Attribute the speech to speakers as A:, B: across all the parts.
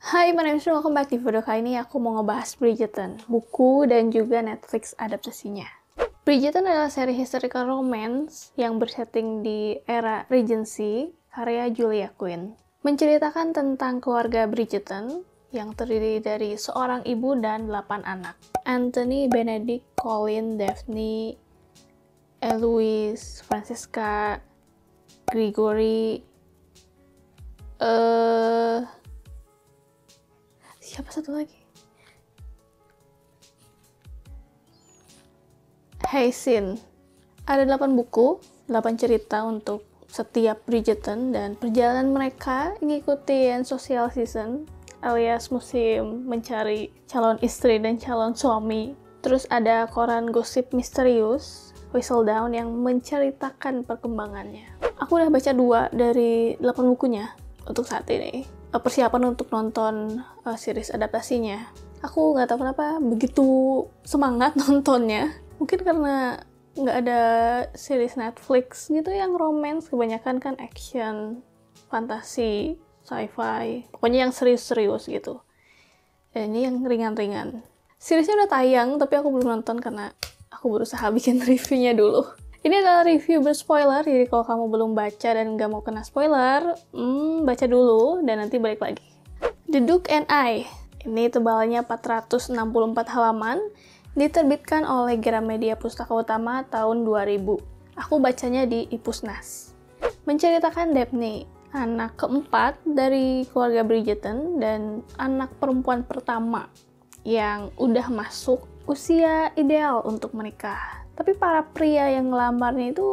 A: Hai, my name is welcome back. Di video kali ini aku mau ngebahas Bridgerton, buku dan juga Netflix adaptasinya. Bridgerton adalah seri historical romance yang bersetting di era Regency, karya Julia Quinn. Menceritakan tentang keluarga Bridgerton yang terdiri dari seorang ibu dan 8 anak. Anthony, Benedict, Colin, Daphne, Eloise, Francesca, Gregory, siapa satu lagi? Hyacinth. Ada 8 buku, 8 cerita untuk setiap Bridgerton, dan perjalanan mereka ngikutin social season alias musim mencari calon istri dan calon suami. Terus ada koran gosip misterius Whistledown yang menceritakan perkembangannya. Aku udah baca 2 dari 8 bukunya untuk saat ini. Persiapan untuk nonton series adaptasinya. Aku nggak tahu kenapa begitu semangat nontonnya. Mungkin karena nggak ada series Netflix gitu yang romance, kebanyakan kan action, fantasi, sci-fi, pokoknya yang serius-serius gitu. Dan ini yang ringan-ringan. Seriesnya udah tayang, tapi aku belum nonton karena aku berusaha bikin reviewnya dulu. Ini adalah review berspoiler, jadi kalau kamu belum baca dan nggak mau kena spoiler, baca dulu dan nanti balik lagi. The Duke and I. Ini tebalnya 464 halaman, diterbitkan oleh Gramedia Pustaka Utama tahun 2000. Aku bacanya di Ipusnas. Menceritakan Daphne, anak keempat dari keluarga Bridgerton dan anak perempuan pertama yang udah masuk usia ideal untuk menikah. Tapi para pria yang ngelamarnya itu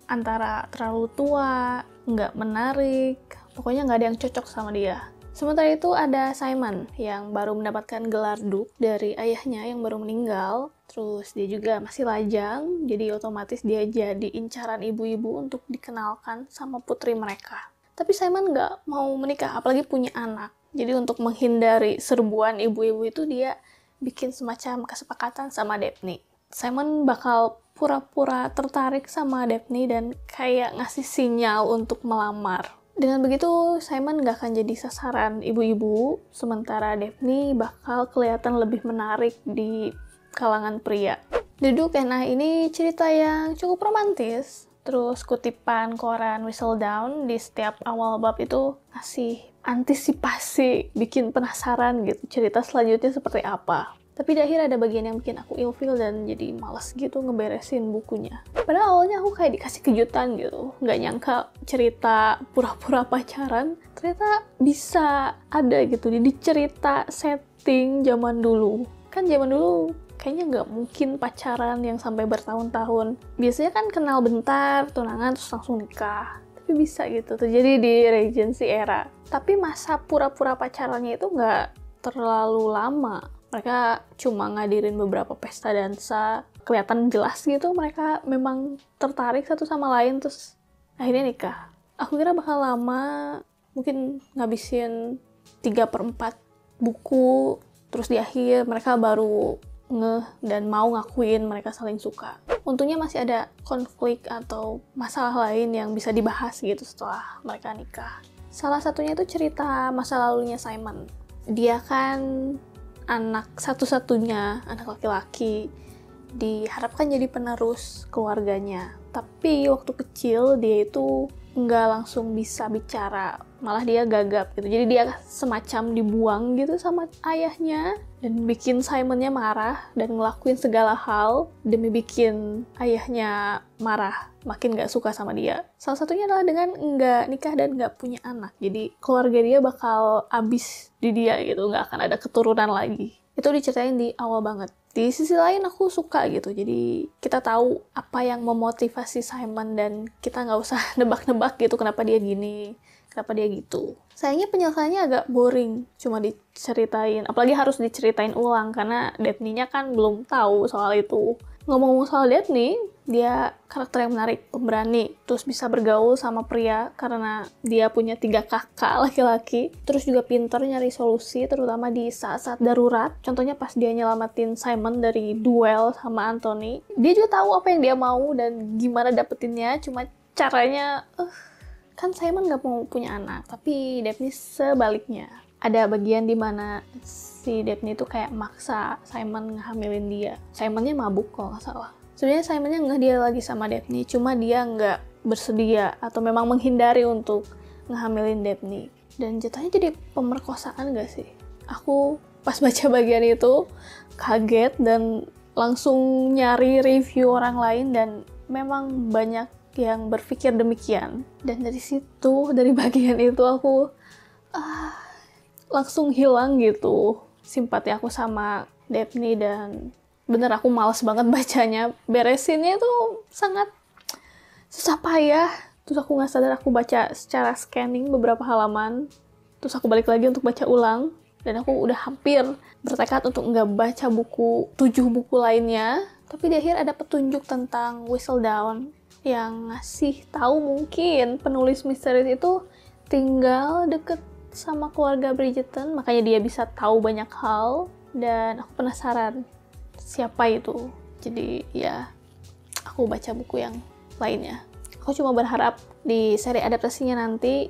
A: antara terlalu tua, nggak menarik, pokoknya nggak ada yang cocok sama dia. Sementara itu ada Simon yang baru mendapatkan gelar Duke dari ayahnya yang baru meninggal. Terus dia juga masih lajang, jadi otomatis dia jadi incaran ibu-ibu untuk dikenalkan sama putri mereka. Tapi Simon nggak mau menikah, apalagi punya anak. Jadi untuk menghindari serbuan ibu-ibu itu dia bikin semacam kesepakatan sama Daphne. Simon bakal pura-pura tertarik sama Daphne dan kayak ngasih sinyal untuk melamar. Dengan begitu, Simon gak akan jadi sasaran ibu-ibu, sementara Daphne bakal kelihatan lebih menarik di kalangan pria. The Duke and I ini cerita yang cukup romantis. Terus kutipan koran Whistledown di setiap awal bab itu ngasih antisipasi, bikin penasaran gitu cerita selanjutnya seperti apa. Tapi di akhir ada bagian yang bikin aku ilfeel dan jadi malas gitu ngeberesin bukunya. Padahal awalnya aku kayak dikasih kejutan gitu. Nggak nyangka cerita pura-pura pacaran ternyata bisa ada gitu. Jadi cerita setting zaman dulu. Kan zaman dulu kayaknya nggak mungkin pacaran yang sampai bertahun-tahun. Biasanya kan kenal bentar, tunangan, terus langsung nikah. Tapi bisa gitu terjadi di Regency era. Tapi masa pura-pura pacarannya itu nggak terlalu lama. Mereka cuma ngadirin beberapa pesta dansa, kelihatan jelas gitu mereka memang tertarik satu sama lain, terus akhirnya nikah. Aku kira bakal lama, mungkin ngabisin 3/4 buku, terus di akhir mereka baru ngeh dan mau ngakuin mereka saling suka. Untungnya masih ada konflik atau masalah lain yang bisa dibahas gitu setelah mereka nikah. Salah satunya itu cerita masa lalunya Simon. Dia kan anak satu-satunya, anak laki-laki, diharapkan jadi penerus keluarganya. Tapi waktu kecil dia itu nggak langsung bisa bicara, malah dia gagap gitu. Jadi dia semacam dibuang gitu sama ayahnya dan bikin Simonnya marah dan ngelakuin segala hal demi bikin ayahnya marah, makin nggak suka sama dia. Salah satunya adalah dengan nggak nikah dan nggak punya anak. Jadi keluarga dia bakal abis di dia gitu, nggak akan ada keturunan lagi. Itu diceritain di awal banget. Di sisi lain aku suka gitu, jadi kita tahu apa yang memotivasi Simon dan kita nggak usah nebak-nebak gitu kenapa dia gini, kenapa dia gitu. Sayangnya penyelesaiannya agak boring, cuma diceritain, apalagi harus diceritain ulang karena Daphne-nya kan belum tahu soal itu. Ngomong-ngomong soal Daphne, dia karakter yang menarik, pemberani, terus bisa bergaul sama pria karena dia punya 3 kakak laki-laki, terus juga pintar nyari solusi, terutama di saat-saat darurat. Contohnya pas dia nyelamatin Simon dari duel sama Anthony. Dia juga tahu apa yang dia mau dan gimana dapetinnya, cuma caranya, kan Simon gak mau punya anak, tapi Daphne sebaliknya. ada bagian dimana si Daphne itu kayak maksa Simon ngehamilin dia. Simonnya mabuk kalau nggak salah. Sebenarnya Simonnya nggak, dia lagi sama Daphne, cuma dia nggak bersedia atau memang menghindari untuk ngehamilin Daphne. Dan jatuhnya jadi pemerkosaan gak sih? Aku pas baca bagian itu kaget dan langsung nyari review orang lain, dan memang banyak yang berpikir demikian. Dan dari situ, dari bagian itu aku langsung hilang gitu simpati aku sama Daphne, dan bener aku males banget bacanya. Beresinnya tuh sangat susah payah. Terus aku nggak sadar aku baca secara scanning beberapa halaman, terus aku balik lagi untuk baca ulang, dan aku udah hampir bertekad untuk nggak baca 7 buku lainnya. Tapi di akhir ada petunjuk tentang Whistledown yang ngasih tahu mungkin penulis misteri itu tinggal deket sama keluarga Bridgerton, makanya dia bisa tahu banyak hal, dan aku penasaran siapa itu. Jadi ya, aku baca buku yang lainnya. Aku cuma berharap di seri adaptasinya nanti,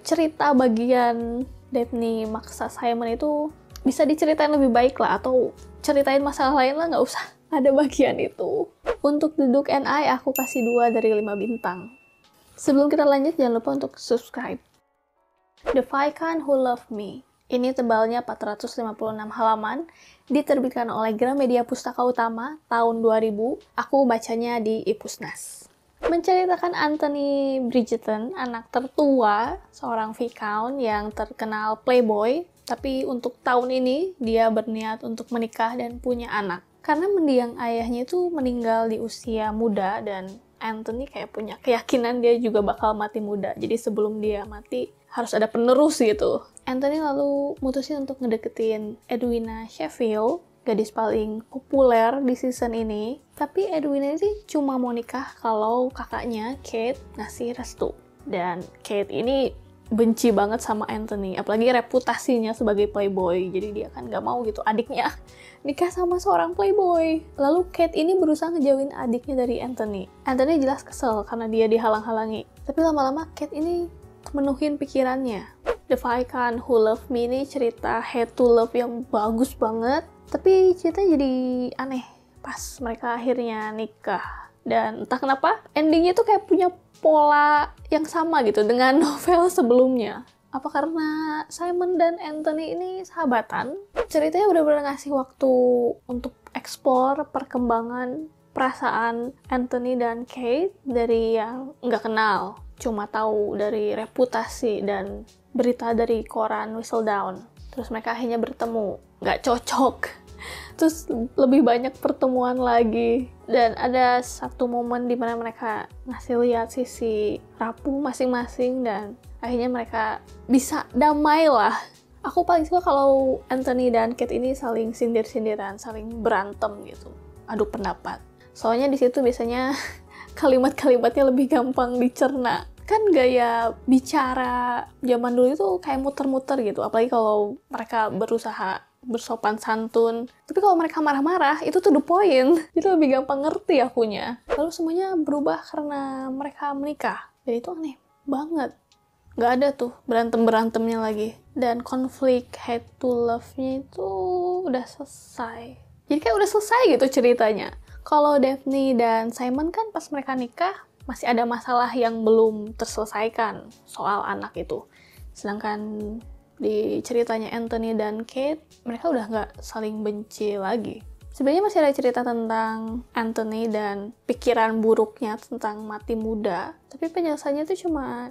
A: cerita bagian Daphne maksa Simon itu bisa diceritain lebih baik lah, atau ceritain masalah lain lah, nggak usah ada bagian itu. Untuk The Duke and I, aku kasih 2 dari 5 bintang. Sebelum kita lanjut, jangan lupa untuk subscribe. The Viscount Who Loved Me. Ini tebalnya 456 halaman, diterbitkan oleh Gramedia Pustaka Utama tahun 2000. Aku bacanya di Ipusnas. Menceritakan Anthony Bridgerton, anak tertua seorang Viscount yang terkenal playboy, tapi untuk tahun ini dia berniat untuk menikah dan punya anak. Karena mendiang ayahnya itu meninggal di usia muda, dan Anthony kayak punya keyakinan dia juga bakal mati muda. Jadi sebelum dia mati, harus ada penerus gitu. Anthony lalu mutusin untuk ngedeketin Edwina Sheffield, gadis paling populer di season ini. Tapi Edwina ini cuma mau nikah kalau kakaknya, Kate, ngasih restu. Dan Kate ini benci banget sama Anthony, apalagi reputasinya sebagai playboy. Jadi dia kan gak mau gitu adiknya nikah sama seorang playboy. Lalu Kate ini berusaha ngejauhin adiknya dari Anthony. Anthony jelas kesel karena dia dihalang-halangi. Tapi lama-lama Kate ini menuhin pikirannya. The Viscount Who Loved Me ini cerita hate to love yang bagus banget, tapi ceritanya jadi aneh pas mereka akhirnya nikah. Dan entah kenapa endingnya tuh kayak punya pola yang sama gitu dengan novel sebelumnya. Apa karena Simon dan Anthony ini sahabatan? Ceritanya benar-benar ngasih waktu untuk eksplor perkembangan perasaan Anthony dan Kate dari yang nggak kenal, cuma tahu dari reputasi dan berita dari koran Whistledown. Terus mereka akhirnya bertemu, nggak cocok. Terus lebih banyak pertemuan lagi. Dan ada satu momen di mana mereka ngasih lihat sisi rapuh masing-masing, dan akhirnya mereka bisa damai lah. Aku paling suka kalau Anthony dan Kate ini saling sindir-sindiran, saling berantem gitu, adu pendapat. Soalnya di situ biasanya kalimat-kalimatnya lebih gampang dicerna. Kan gaya bicara zaman dulu itu kayak muter-muter gitu, apalagi kalau mereka berusaha bersopan santun. Tapi kalau mereka marah-marah, itu tuh the point. Itu lebih gampang ngerti akunya. Lalu semuanya berubah karena mereka menikah. Dan itu aneh banget. Gak ada tuh berantem-berantemnya lagi. Dan konflik hate to love-nya itu udah selesai. Jadi kayak udah selesai gitu ceritanya. Kalau Daphne dan Simon kan pas mereka nikah, masih ada masalah yang belum terselesaikan soal anak itu. Sedangkan di ceritanya Anthony dan Kate, mereka udah nggak saling benci lagi. Sebenarnya masih ada cerita tentang Anthony dan pikiran buruknya tentang mati muda, tapi penyelesaiannya itu cuma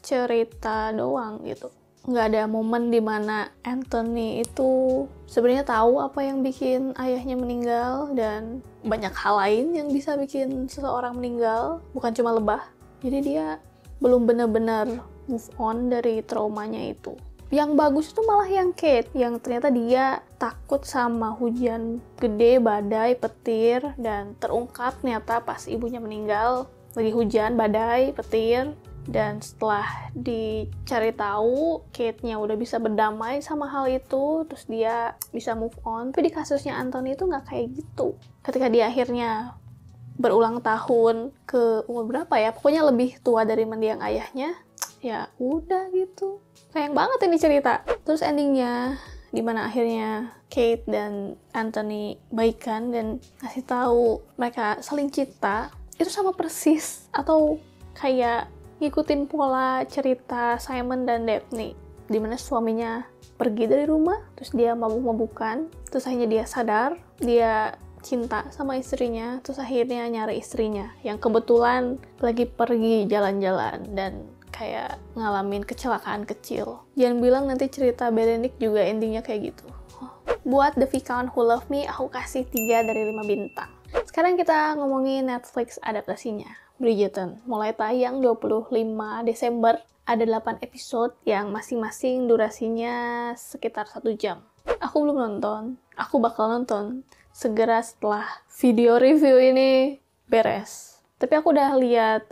A: cerita doang gitu. Nggak ada momen dimana Anthony itu sebenarnya tahu apa yang bikin ayahnya meninggal, dan banyak hal lain yang bisa bikin seseorang meninggal, bukan cuma lebah. Jadi dia belum benar-benar move on dari traumanya itu. Yang bagus itu malah yang Kate, yang ternyata dia takut sama hujan gede, badai, petir, dan terungkap ternyata pas ibunya meninggal, lagi hujan, badai, petir. Dan setelah dicari tahu, Kate-nya udah bisa berdamai sama hal itu, terus dia bisa move on. Tapi di kasusnya Anthony itu nggak kayak gitu. Ketika dia akhirnya berulang tahun ke umur berapa ya, pokoknya lebih tua dari mendiang ayahnya, ya udah gitu. Sayang banget ini cerita. Terus endingnya dimana akhirnya Kate dan Anthony baikan dan ngasih tahu mereka saling cinta, itu sama persis atau kayak ngikutin pola cerita Simon dan Daphne, dimana suaminya pergi dari rumah, terus dia mabuk-mabukan, terus akhirnya dia sadar, dia cinta sama istrinya, terus akhirnya nyari istrinya yang kebetulan lagi pergi jalan-jalan dan kayak ngalamin kecelakaan kecil. Jangan bilang nanti cerita Benedict juga endingnya kayak gitu. Buat The Viscount Who Loved Me, aku kasih 3 dari 5 bintang. Sekarang kita ngomongin Netflix adaptasinya, Bridgerton. Mulai tayang 25 Desember, ada 8 episode yang masing-masing durasinya sekitar 1 jam. Aku belum nonton, aku bakal nonton segera setelah video review ini beres. Tapi aku udah lihat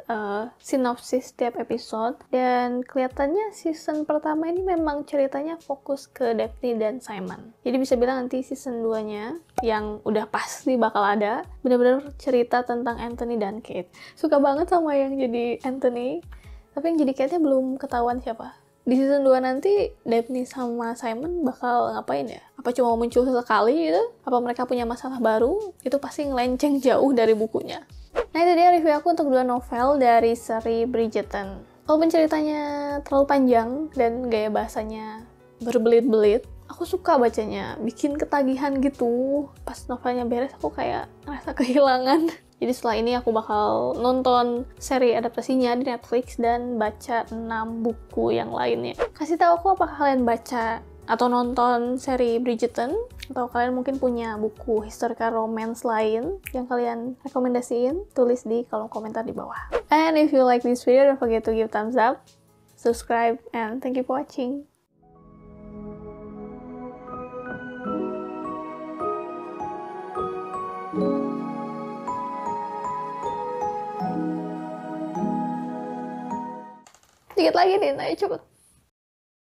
A: sinopsis setiap episode, dan kelihatannya season pertama ini memang ceritanya fokus ke Daphne dan Simon. Jadi bisa bilang nanti season 2-nya, yang udah pasti bakal ada, bener-bener cerita tentang Anthony dan Kate. Suka banget sama yang jadi Anthony, tapi yang jadi Kate-nya belum ketahuan siapa. Di season 2 nanti, Daphne sama Simon bakal ngapain ya? Apa cuma muncul sesekali gitu? Apa mereka punya masalah baru? Itu pasti ngelenceng jauh dari bukunya. Nah, itu dia review aku untuk 2 novel dari seri Bridgerton. Walaupun ceritanya terlalu panjang dan gaya bahasanya berbelit-belit, aku suka bacanya, bikin ketagihan gitu. Pas novelnya beres, aku kayak ngerasa kehilangan. Jadi setelah ini aku bakal nonton seri adaptasinya di Netflix dan baca 6 buku yang lainnya. Kasih tahu aku apakah kalian baca atau nonton seri Bridgerton, atau kalian mungkin punya buku historical romance lain yang kalian rekomendasiin, tulis di kolom komentar di bawah. And if you like this video, don't forget to give thumbs up, subscribe, and thank you for watching. Dikit lagi nih, ayo cepet.